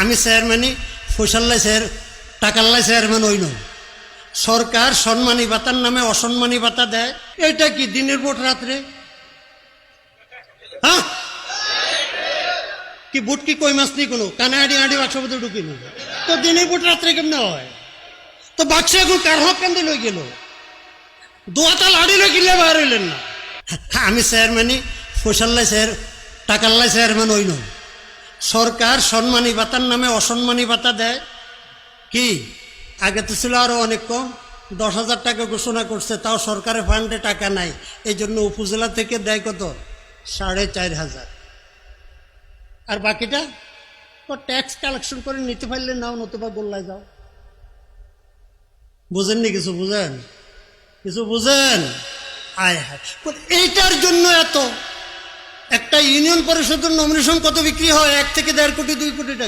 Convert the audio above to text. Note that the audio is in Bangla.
আমি চেয়ারম্যানই ফয়সাল্লাই স্যার টাকাল্লাই চেয়ারম্যান হইল। সরকার সম্মানী ভাতার নামে অসম্মানী ভাতা দেয়। এটা কি দিনের ভোট রাত্রে? হ্যাঁ, কি ভোট কি কই মাছ নেই কোনো কানে আড়ি আড়ি বাক্সের মধ্যে ঢুকি নি তো দিনের ভোট রাত্রে কেমনে হয়? তো বাক্স এখন কার হক কেন্দ্রে লই গেল? দোয়াতা লাড়ি লই কিনলে বার হইলেন না। আমি চেয়ারম্যানই ফয়সাল্লাই স্যার টাকাল্লাই চেয়ারম্যান হইল। সরকার সম্মানী ভাতার নামে অসম্মানী ভাতা দেয়। কি আগে তো ছিল আরো অনেক কম, 10,000 টাকা ঘোষণা করছে, তাও সরকারের ফান্ডে টাকা নাই। এই জন্য উপজেলা থেকে দেয় কত? 4,500। আর বাকিটা তো ট্যাক্স কালেকশন করে নিতে পারলে নাও, নতুবা গোল্লায় যাও। বুঝেননি? কিছু বুঝেন? কিছু বুঝেন? আয় হায়, এইটার জন্য এত একটা ইউনিয়ন পরিষদের নমিনেশন কত বিক্রি হয়? 1 থেকে 1.5 কোটি 2 কোটি টাকা।